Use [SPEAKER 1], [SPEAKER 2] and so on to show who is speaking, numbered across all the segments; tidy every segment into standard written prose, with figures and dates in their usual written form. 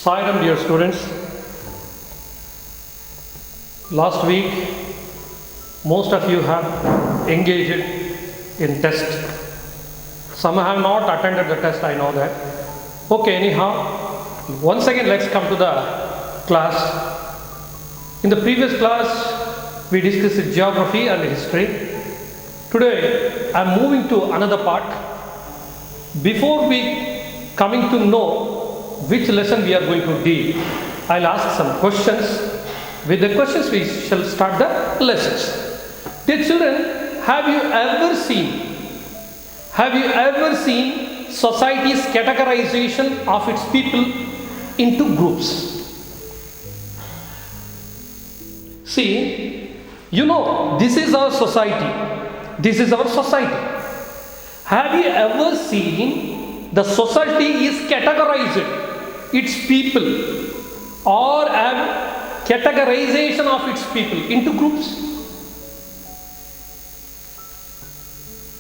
[SPEAKER 1] Sairam, dear students. Last week, most of you have engaged in test. Some have not attended the test, I know that. Okay, anyhow, once again let's come to the class. In the previous class, we discussed geography and history. Today, I am moving to another part. Before we coming to know which lesson we are going to deal, I'll ask some questions. With the questions, we shall start the lessons. Dear children, have you ever seen society's categorization of its people into groups? See, you know, this is our society. This is our society. Have you ever seen the society is categorized, its people, or have categorization of its people into groups?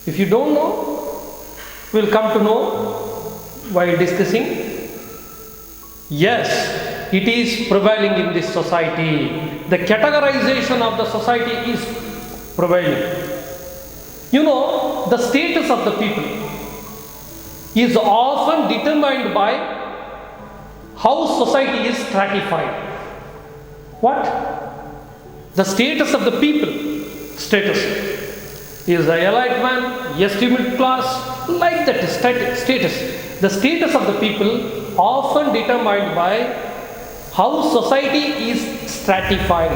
[SPEAKER 1] If you don't know, we'll come to know while discussing. Yes, it is prevailing in this society. The categorization of the society is prevailing. You know, the status of the people is often determined by how society is stratified. What? The status of the people. Status. Is the elite man, estimate class, like that status. The status of the people often determined by how society is stratified,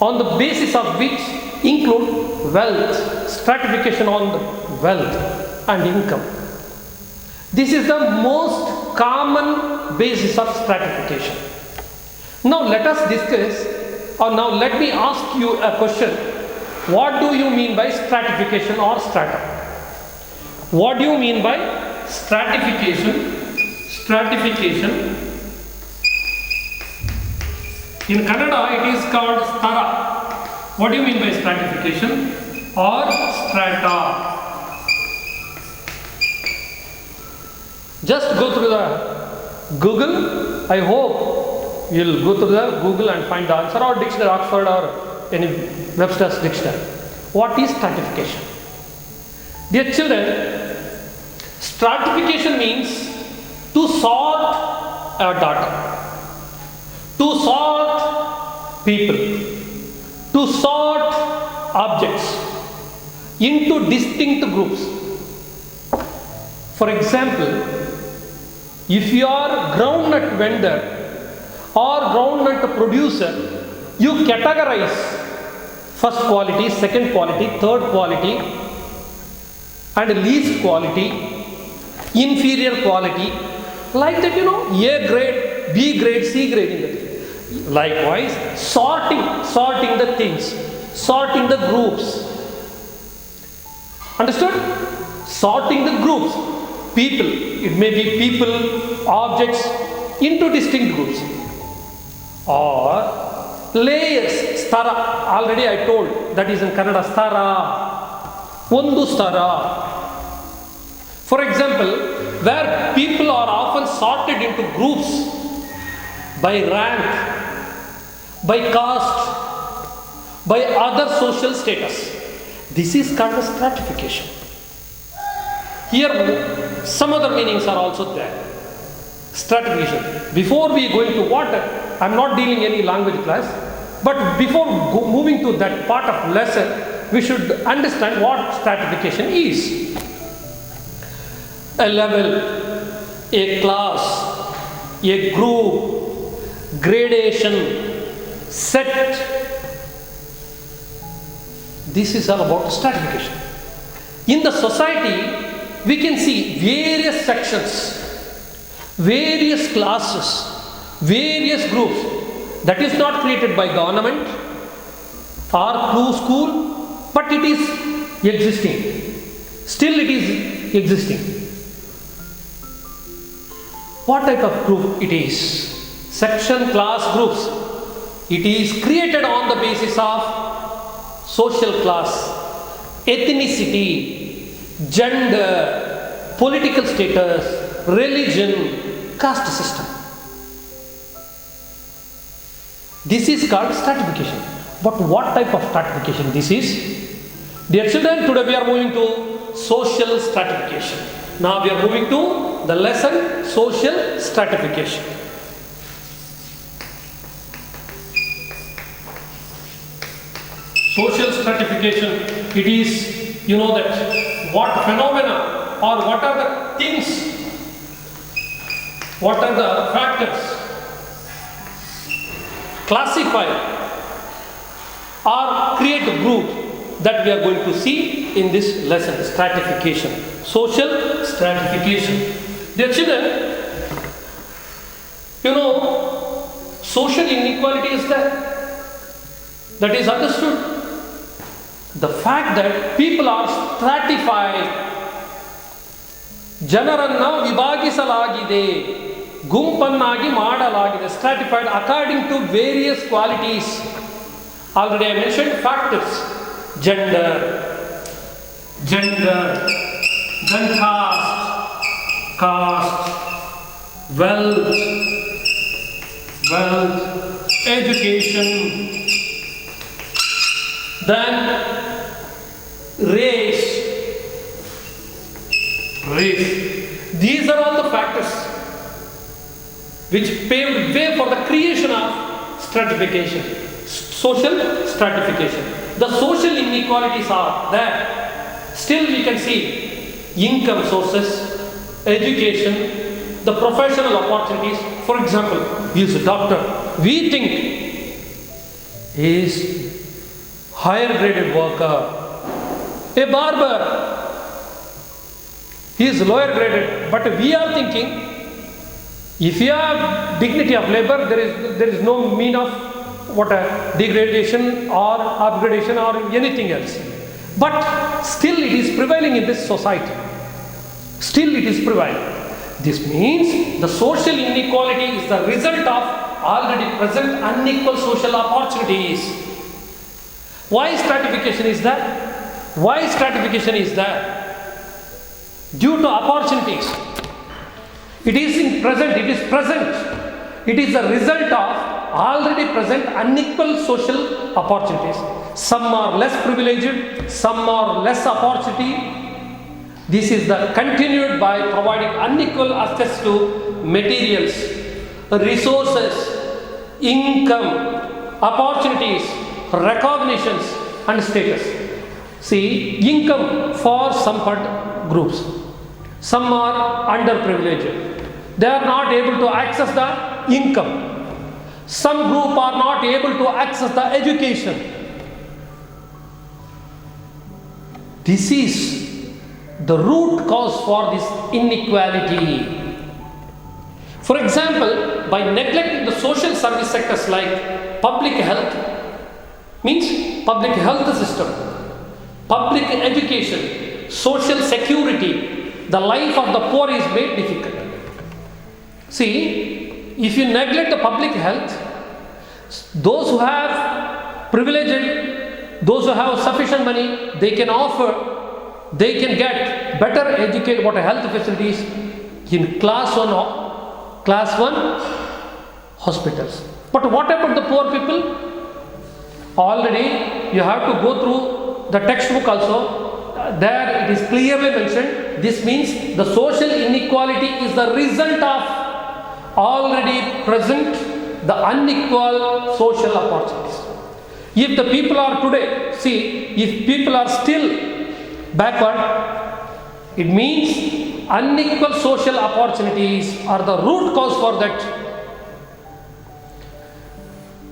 [SPEAKER 1] on the basis of which include wealth, stratification on the wealth and income. This is the most common basis of stratification. Now let us discuss, or now let me ask you a question. What do you mean by stratification or strata? What do you mean by stratification? Stratification. In Kannada it is called stara. What do you mean by stratification or strata? Just go through the Google. I hope you'll go through the Google and find the answer, or dictionary, Oxford or any Webster's dictionary. What is stratification? Dear children, stratification means to sort a data, to sort people, to sort objects into distinct groups. For example, if you are groundnut vendor or groundnut producer, you categorize first quality, second quality, third quality, and least quality, inferior quality, like that, you know, A grade, B grade, C grade in that. Likewise, sorting the things, sorting the groups. Understood? Sorting the groups, people, it may be people, objects into distinct groups. Or layers, stara, already I told, that is in Kannada, stara, ondu stara. For example, where people are often sorted into groups by rank, by caste, by other social status. This is called stratification. Here, some other meanings are also there. Stratification. Before we go into water, I am not dealing any language class, but before moving to that part of lesson, we should understand what stratification is. A level, a class, a group, gradation, set. This is all about stratification. In the society, we can see various sections, various classes, various groups. That is not created by government or school, but it is existing. Still it is existing. What type of group it is? Section, class, groups. It is created on the basis of social class, ethnicity, gender, political status, religion, caste system. This is called stratification. But what type of stratification this is? Dear children, today we are moving to social stratification. Now we are moving to the lesson social stratification. Social stratification, it is, you know that what phenomena or what are the things, what are the factors classify or create a group that we are going to see in this lesson, stratification, social stratification. Dear children, you know, social inequality is there. That is understood. The fact that people are stratified, ಜನರನ್ನು ವಿಭಾಗಿಸಲಾಗಿದೆ, ಗುಂಪನ್ನಾಗಿ ಮಾಡಲಾಗಿದೆ, stratified according to various qualities. Already I mentioned factors: gender, then caste, wealth, education, then race. These are all the factors which paved way for the creation of stratification, social stratification. The social inequalities are there. Still we can see income sources, education, the professional opportunities. For example, he is a doctor. We think he is higher graded worker. A barber, he is lower graded. But we are thinking, if you have dignity of labor, there is no mean of what a degradation or upgradation or anything else. But still it is prevailing in this society. Still it is prevailing. This means the social inequality is the result of already present unequal social opportunities. Why stratification is there? Why stratification is there? Due to opportunities. It is present. It is a result of already present unequal social opportunities. Some are less privileged, some are less opportunity. This is the continued by providing unequal access to materials, resources, income, opportunities, recognitions and status. See, income for some groups. Some are underprivileged. They are not able to access the income. Some group are not able to access the education. This is the root cause for this inequality. For example, by neglecting the social service sectors like public health, means public health system, public education, social security, the life of the poor is made difficult. See, if you neglect the public health, those who have privileged, those who have sufficient money, they can get better educated health facilities in class 1 hospitals. But what about the poor people? Already you have to go through the textbook also. There it is clearly mentioned. This means the social inequality is the result of already present the unequal social opportunities. If the people are today, if people are still backward, it means unequal social opportunities are the root cause for that.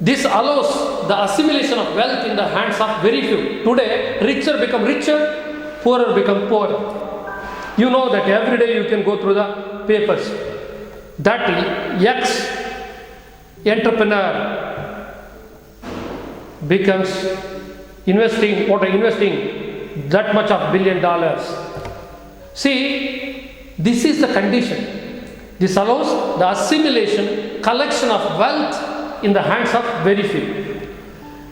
[SPEAKER 1] This allows the assimilation of wealth in the hands of very few. Today, richer become richer, poorer become poorer. You know that every day you can go through the papers. That ex-entrepreneur becomes investing that much of $1 billion. See, this is the condition. This allows the assimilation, collection of wealth in the hands of very few.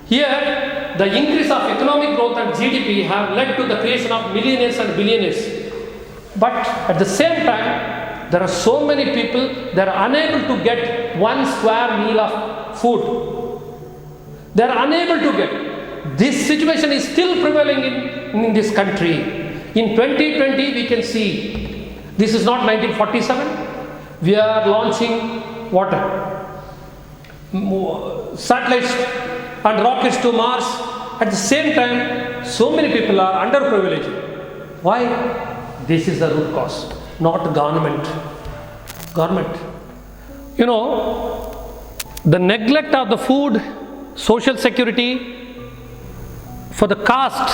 [SPEAKER 1] Here, the increase of economic growth and GDP have led to the creation of millionaires and billionaires. But at the same time, There are so many people that are unable to get one square meal of food. They are unable to get. This situation is still prevailing in this country. In 2020, we can see, this is not 1947. We are launching water, satellites and rockets to Mars. At the same time, so many people are underprivileged. Why? This is the root cause, not government. You know, the neglect of the food, social security, for the caste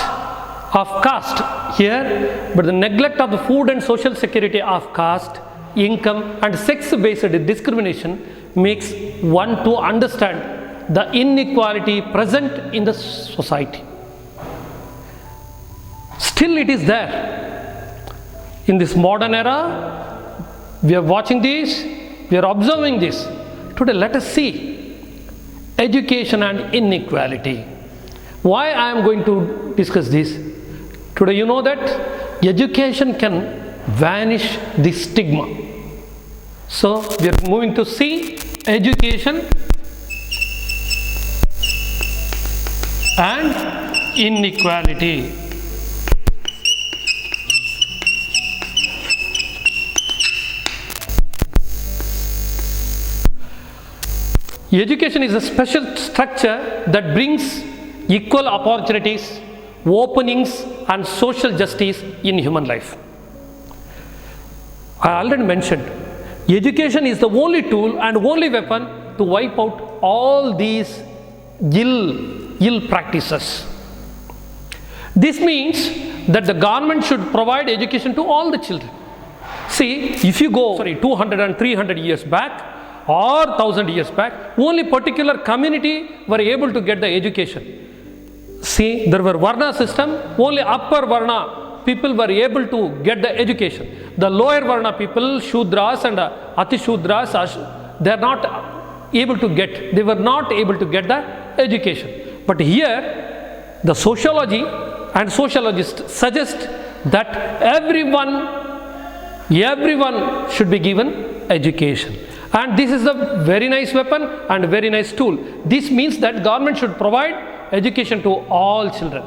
[SPEAKER 1] here, but the neglect of the food and social security of caste, income and sex-based discrimination makes one to understand the inequality present in the society. Still it is there. In this modern era, we are watching this, we are observing this. Today let us see education and inequality. Why I am going to discuss this? Today you know that education can vanish the stigma. So we are moving to see education and inequality. Education is a special structure that brings equal opportunities, openings and social justice in human life. I already mentioned, education is the only tool and only weapon to wipe out all these ill practices. This means that the government should provide education to all the children. See, if you go 200 and 300 years back or 1000 years back, only particular community were able to get the education. See, there were Varna system, only upper Varna people were able to get the education. The lower Varna people, Shudras and Atishudras, they are not able to get, they were not able to get the education. But here, the sociology and sociologists suggest that everyone should be given education. And this is a very nice weapon and a very nice tool. This means that government should provide education to all children.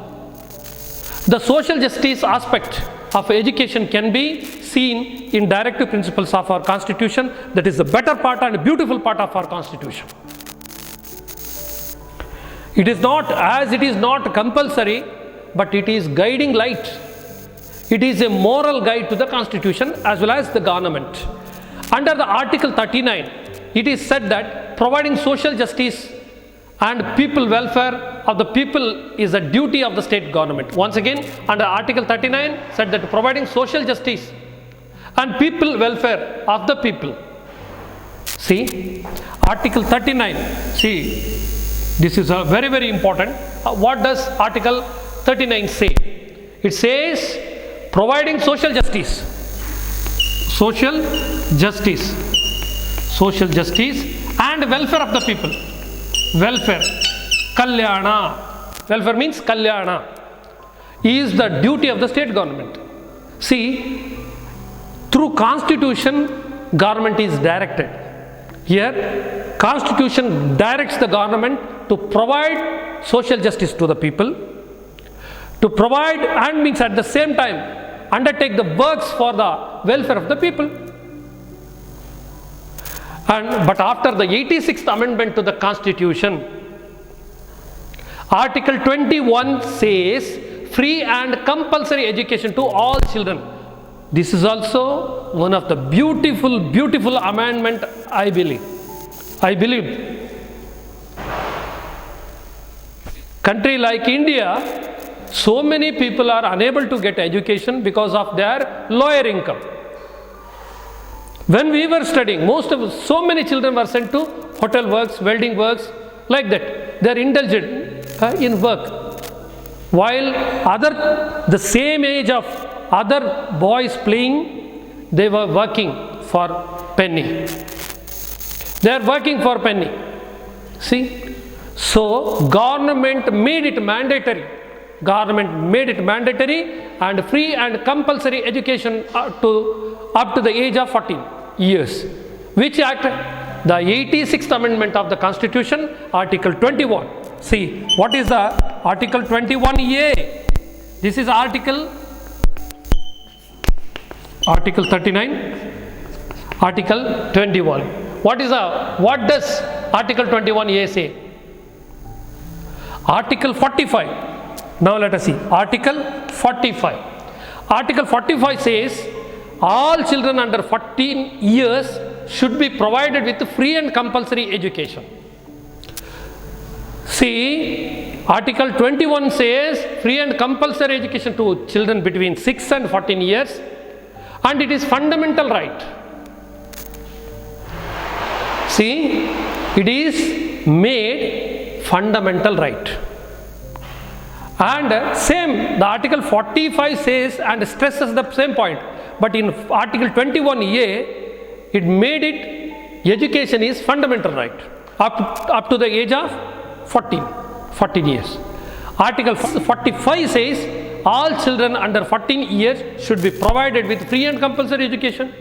[SPEAKER 1] The social justice aspect of education can be seen in directive principles of our constitution. That is the better part and beautiful part of our constitution. It is not compulsory, but it is guiding light. It is a moral guide to the constitution as well as the government. Under the Article 39, it is said that providing social justice and people welfare of the people is a duty of the state government. Once again, under Article 39 said that providing social justice and people welfare of the people. See, Article 39, see, this is a very, very important. What does Article 39 say? It says providing social justice and welfare of the people. Welfare, Kalyana, welfare means Kalyana, is the duty of the state government. See, through constitution, government is directed. Here, constitution directs the government to provide social justice to the people, to provide and means at the same time undertake the works for the welfare of the people. But after the 86th amendment to the constitution, Article 21 says free and compulsory education to all children. This is also one of the beautiful amendment, I believe. Country like India, so many people are unable to get education because of their lower income. When we were studying, so many children were sent to hotel works, welding works, like that. They are indulgent in work. While the same age of other boys playing, they were working for penny. They are working for penny. See? So, government made it mandatory. And free and compulsory education up to the age of 14. years. Which act? The 86th Amendment of the Constitution, Article 21. See, what is the Article 21A? This is Article 39, Article 21. What does Article 21A say? Article 45. Now let us see. Article 45. Article 45 says all children under 14 years should be provided with free and compulsory education. See, Article 21 says free and compulsory education to children between 6 and 14 years, and it is fundamental right. See, it is made fundamental right. And same, the Article 45 says and stresses the same point, but in Article 21A, it made it education is fundamental right up to the age of 14 years. Article 45 says all children under 14 years should be provided with free and compulsory education.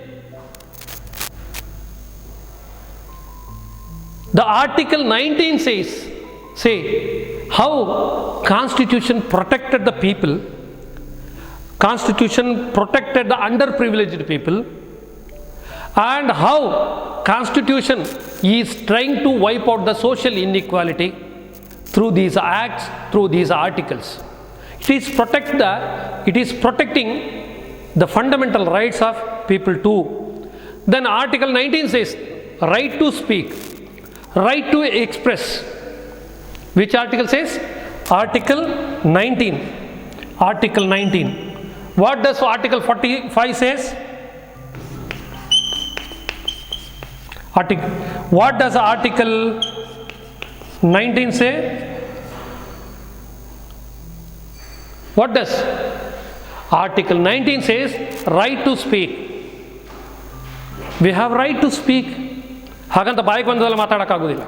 [SPEAKER 1] The Article 19 says how Constitution protected the people, Constitution protected the underprivileged people, and how Constitution is trying to wipe out the social inequality through these acts, through these articles. It is protecting the fundamental rights of people too. Then Article 19 says right to speak, right to express. Which article says? Article 19. Article 19. What does Article 45 says? What does Article 19 say? What does? Article 19 says right to speak. We have right to speak. ಹಾಗಂತ ಬಾಯಿಗೆ ಬಂದಲ್ಲ ಮಾತಾಡೋಕ್ಕಾಗೋದಿಲ್ಲ.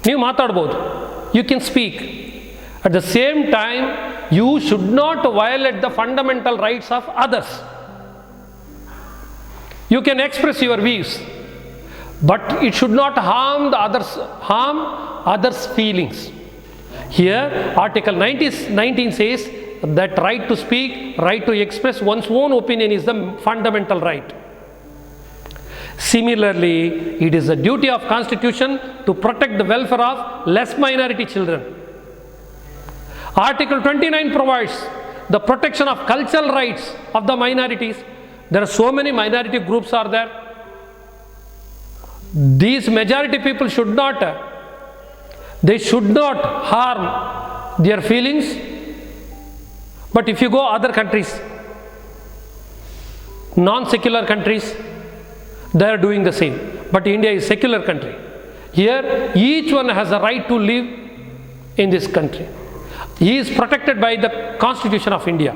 [SPEAKER 1] ನೀವು ಮಾತಾಡ್ಬೋದು. You can speak. At the same time, you should not violate the fundamental rights of others. You can express your views, but it should not harm others' feelings. Here, Article 19 says that right to speak, right to express one's own opinion is the fundamental right. Similarly, it is the duty of Constitution to protect the welfare of less minority children. Article 29 provides the protection of cultural rights of the minorities. There are so many minority groups are there. These majority people should not harm their feelings. But if you go other countries, non-secular countries, they are doing the same. But India is a secular country. Here, each one has a right to live in this country. He is protected by the Constitution of India.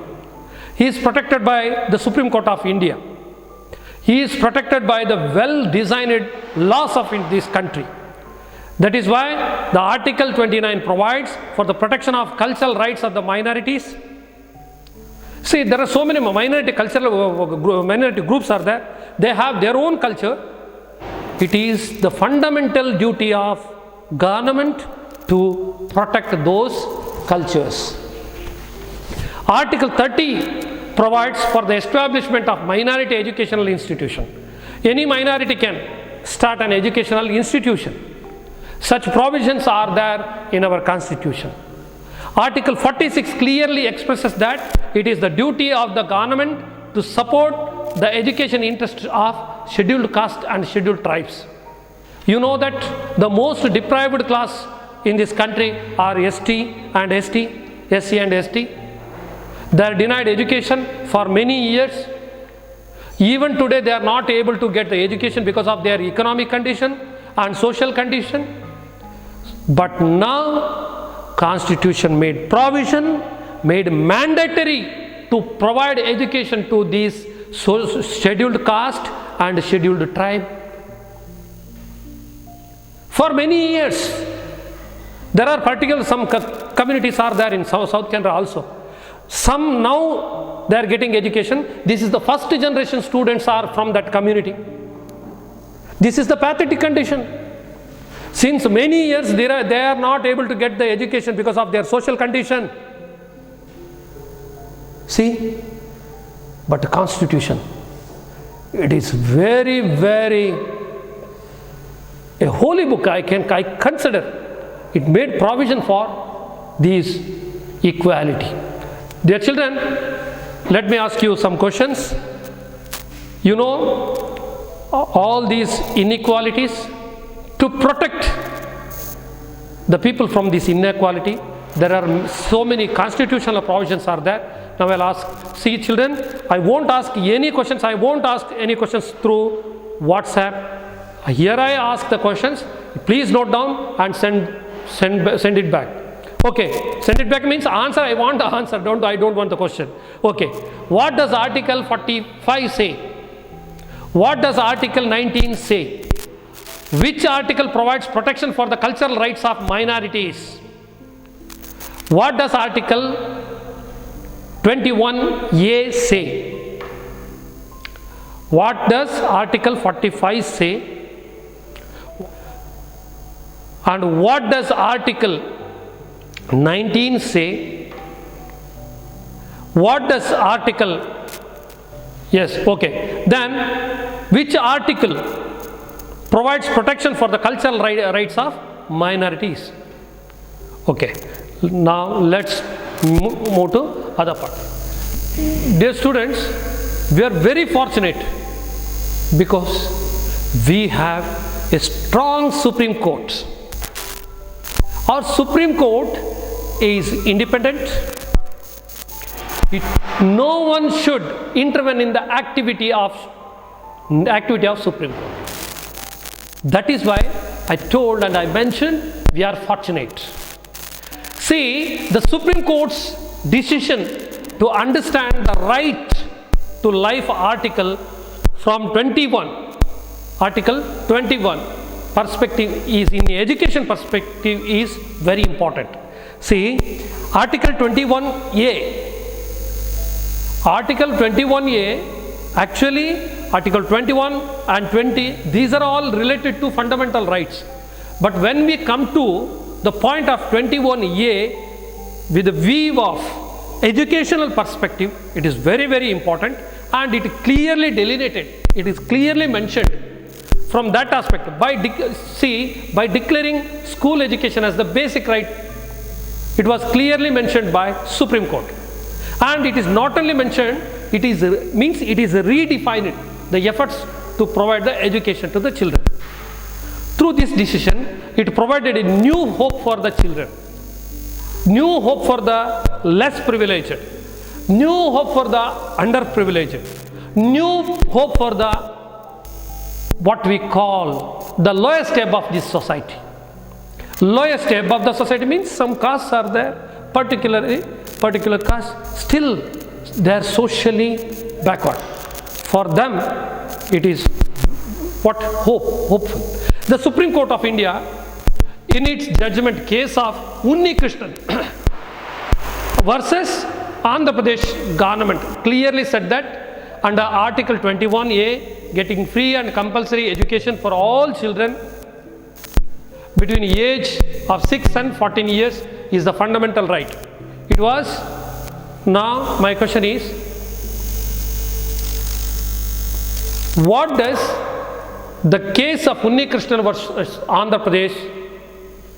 [SPEAKER 1] He is protected by the Supreme Court of India. He is protected by the well-designed laws of this country. That is why the Article 29 provides for the protection of cultural rights of the minorities. See, there are so many minority groups are there. They have their own culture. It is the fundamental duty of government to protect those cultures. Article 30 provides for the establishment of minority educational institution. Any minority can start an educational institution. Such provisions are there in our Constitution. Article 46 clearly expresses that it is the duty of the government to support the education interests of scheduled caste and scheduled tribes. You know that the most deprived class in this country are SC and ST. They are denied education for many years. Even today they are not able to get the education because of their economic condition and social condition. But now Constitution made provision, made mandatory to provide education to these scheduled caste and scheduled tribe. For many years, there are some communities are there in South Canara also. Some now they are getting education. This is the first generation students are from that community. This is the pathetic condition. Since many years they are not able to get the education because of their social condition. See, but the Constitution, it is very, very a holy book. I consider it made provision for this equality. Dear children, let me ask you some questions. You know all these inequalities. To protect the people from this inequality, there are so many constitutional provisions are there. Now I'll ask, see children, I won't ask any questions. I won't ask any questions through WhatsApp. Here I ask the questions. Please note down and send it back. Okay, send it back means answer. I want the answer. I don't want the question. Okay, what does Article 45 say? What does Article 19 say? Which article provides protection for the cultural rights of minorities? What does Article 21A say? What does Article 45 say? And what does Article 19 say? What does Article, yes, okay. Then which article provides protection for the cultural rights of minorities? Okay, now let's move to other part. Dear students, we are very fortunate because we have a strong Supreme Court. Our Supreme Court is independent. No one should intervene in the activity of Supreme Court. That is why I told and I mentioned we are fortunate. See, the Supreme Court's decision to understand the right to life article from 21, Article 21 perspective is in the education perspective is very important. See, Article 21A. Article 21A, actually Article 21 and 20, these are all related to fundamental rights. But when we come to the point of 21A, with the view of educational perspective, it is very, very important, and it is clearly delineated. It is clearly mentioned from that aspect. By declaring school education as the basic right, it was clearly mentioned by Supreme Court. And it is not only mentioned, it is redefined the efforts to provide the education to the children. Through this decision, it provided a new hope for the children, new hope for the less privileged, new hope for the underprivileged, new hope for the what we call the lowest ebb of this society. Lowest ebb of the society means some castes are there, particular castes, still they are socially backward. For them, it is hopeful. The Supreme Court of India, in its judgment case of Unnikrishnan versus Andhra Pradesh government, clearly said that under Article 21A, getting free and compulsory education for all children between the age of 6 and 14 years is the fundamental right. It was. Now my question is, what does the case of Unnikrishnan versus Andhra Pradesh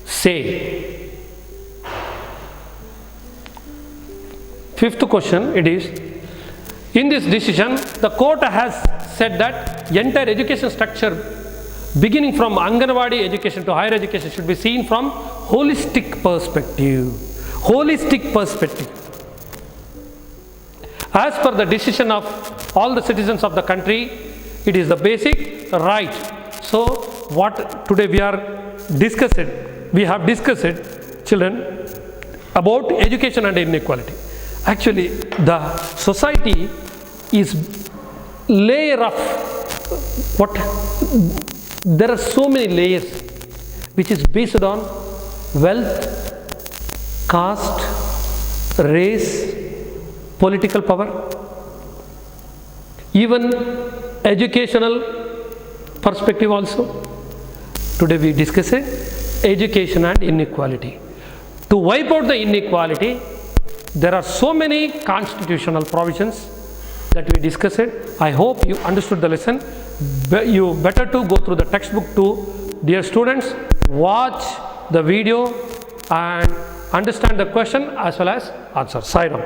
[SPEAKER 1] say? Fifth question, it is, in this decision, the court has said that the entire education structure beginning from Anganwadi education to higher education should be seen from holistic perspective. Holistic perspective. As per the decision of all the citizens of the country, it is the basic right. So what today we have discussed, children, about education and inequality. Actually, the society is layer of there are so many layers which is based on wealth, caste, race, political power, even educational perspective also. Today we discuss education and inequality. To wipe out the inequality, there are so many constitutional provisions that we discussed. I hope you understood the lesson. You better to go through the textbook too. Dear students, watch the video and understand the question as well as answer. Sai Ram.